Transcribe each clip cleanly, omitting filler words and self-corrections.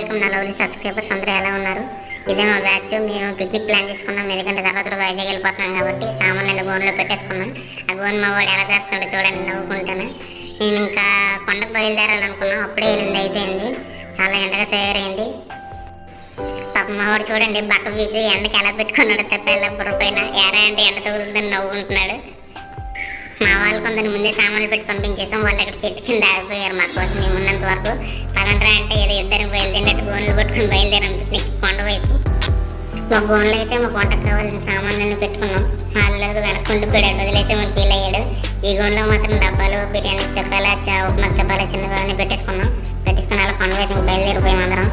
Welcome నా lovely subscribers అందరూ ఎలా ఉన్నారు? ఇదే మా బ్యాచ్. మేము పిక్నిక్ ప్లాన్ చేసుకున్నాం, ఎందుకంటే తర్వాత వైజాగ్ వెళ్ళిపోతున్నాం కాబట్టి సామాన్లు గోన్లో పెట్టేసుకున్నాం. ఆ గోన్ మా వాడు ఎలా చేస్తాడో చూడండి నవ్వుకుంటాను. మేము ఇంకా కొండకు బయలుదేరాలనుకున్నాం, అప్పుడే 8 అయిపోయింది. చాలా ఎండగా తయారైంది. పాప మా వాడు చూడండి బట్ట వీసి ఎండకి ఎలా పెట్టుకున్నాడు, తప్ప ఎలా బుర్రపైన ఎరా అంటే ఎండ తగులుతుందని నవ్వుకుంటున్నాడు. మా వాళ్ళు కొందరు ముందే సామాన్లు పెట్టి పంపించేసాం. వాళ్ళు అక్కడ చెట్టు కింద ఆగిపోయారు మా కోసం. మేము ఉన్నంత వరకు పదండ్రా అంటే ఏదో ఇద్దరు బయలుదేరినట్టు గోన్లు పట్టుకుని బయలుదేరాం పిక్నిక్ కొండ వైపు. మా గోన్లో అయితే మా వంటకు కావాల్సిన సామాన్లను పెట్టుకున్నాం. వాళ్ళకి వెనక్కుంటూ పోయాడు, వదిలేసామని ఫీల్ అయ్యాడు. ఈ గోన్లో మాత్రం డబ్బాలు, బిర్యానీ చెప్పాలా, ఉప్మా చెప్పాలా చిన్నగా అన్నీ పెట్టేసుకున్నాం. పెట్టేసుకుని అలా కొండ వైపు బయలుదేరిపోయాం అందరం.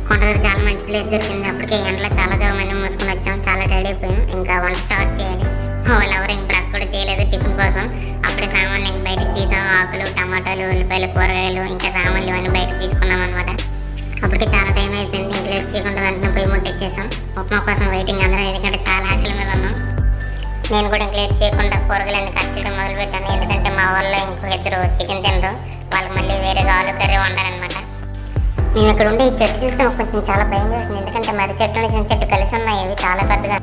కొండ దగ్గర చాలా మంచి ప్లేస్ దొరికింది. అప్పటికే ఎండలో చాలా దూరం అన్నీ మూసుకొని వచ్చాం. చాలా రెడీ అయిపోయాం. ఇంకా వంట స్టార్ట్ చేయాలి. వాళ్ళు ఎవరు ఇంకా కూడా చేయలేదు టిఫిన్ కోసం. అప్పుడే సామాన్లు ఇంక బయటకు తీసాం. ఆకులు, టమాటాలు, ఉల్లిపాయలు, కూరగాయలు ఇంకా సామాన్లు ఇవన్నీ బయటకు తీసుకున్నాం అనమాట. అప్పటికే చాలా టైం అయిపోయింది. ఇంట్లో చేయకుండా వెంటనే పోయి ముట్టించేసాం. ఉప్మా కోసం వెయిటింగ్ అందరం, ఎందుకంటే చాలా ఆశల మీద ఉన్నాం. నేను కూడా ఇంక లేట్ చేయకుండా కూరగాయలన్నీ కట్ చేయడం మొదలుపెట్టాను. ఎందుకంటే మా వాళ్ళు ఇంకో ఇద్దరు చికెన్ తినరు, వాళ్ళకి మళ్ళీ వేరేగా ఆలు కర్రీ వండాలన్నమాట. మేము ఇక్కడ ఉండే ఈ చెట్టు చూస్తే కొంచెం చాలా భయం చేస్తుంది, ఎందుకంటే మరి చెట్టు చిన్న చెట్టు కలిసి ఉన్నాయి. ఇవి చాలా పెద్దగా.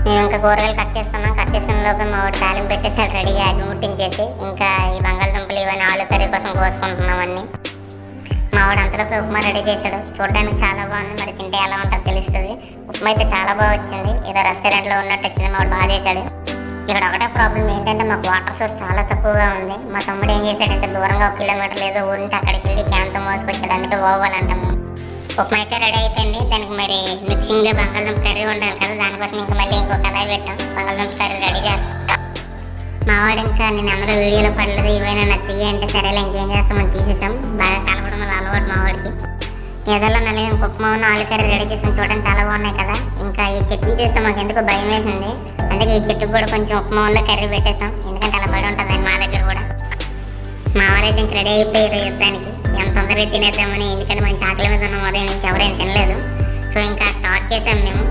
మేము ఇంకా కూరగాయలు కట్ చేసుకున్నాం. కట్ చేసుకున్న లోపల మా వాడు తాలింపు పెట్టేసాడు రెడీగా ఆగి ముట్టించేసి. ఇంకా ఈ బంగాళదుంపలు ఇవన్నీ ఆలు కర్రీ కోసం కోసుకుంటున్నాం అన్నీ. మా వాడు అంతలోపు ఉప్మా రెడీ చేశాడు. చూడడానికి చాలా బాగుంది, మరి తింటే ఎలా ఉంటుందో తెలుస్తుంది. ఉప్మా అయితే చాలా బాగా వచ్చింది, ఏదో రెస్టారెంట్లో ఉన్నట్టు వచ్చింది. మా వాడు బాగా చేశాడు. ఇక్కడ ఒకటే ప్రాబ్లం ఏంటంటే మాకు వాటర్ సోర్స్ చాలా తక్కువగా ఉంది. మా తమ్ముడు ఏం చేశాడంటే దూరంగా 1 కిలోమీటర్ ఏదో ఊరింటే అక్కడికి వెళ్ళి క్యాన్తో మోసుకొచ్చాడు. అందుకే పోవాలంటాము. ఉప్మా అయితే రెడీ అయిపోయింది. దానికి మరి మిక్సింగ్గా బంగాళదుంప కర్రీ ఉండాలి కదా, దానికోసం ఇంకా మళ్ళీ ఇంకో కళాయి పెట్టాం. బంగాళదుంప కర్రీ రెడీ చేస్తాం. మా వాడు ఇంకా నేను అందరూ వీడియోలో పడలేదు, ఇవైనా నాకు తీయ అంటే సరేలే ఇంకేం చేస్తామని తీసేసాం. బాగా కలపడం వల్ల అలవాటు మా వాడికి. ఏదోలా మళ్ళీ ఇంక ఉప్మా ఉన్న ఆలు కర్రీ రెడీ చేసాం. చూడడానికి చాలా బాగున్నాయి కదా. ఇంకా ఈ చట్నీ చేస్తే మాకు ఎందుకో భయం వేసింది, అందుకే ఈ చెట్టుకు కూడా కొంచెం ఉప్మా ఉన్న కర్రీ పెట్టేసాం. ఎందుకంటే అలా పడి ఉంటుంది మా దగ్గర కూడా. మా వాళ్ళైతే ఇంక రెడీ అయిపోయారు యుద్ధానికి. ఎంత తొందరగా తినేద్దామని, ఎందుకంటే మంచి ఆకలి మీద ఉన్న ఉదయం నుంచి ఎవరైనా తినలేదు. సో ఇంకా స్టార్ట్ చేసాం మేము.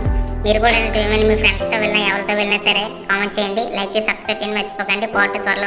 మీరు కూడా ఏమైనా మీ ఫ్రెండ్స్తో వెళ్ళినా ఎవరితో వెళ్ళినా సరే కామెంట్ చేయండి, లైక్ చేసి సబ్స్క్రైబ్ చేయండి మర్చిపోకండి. పార్ట్ త్వరలో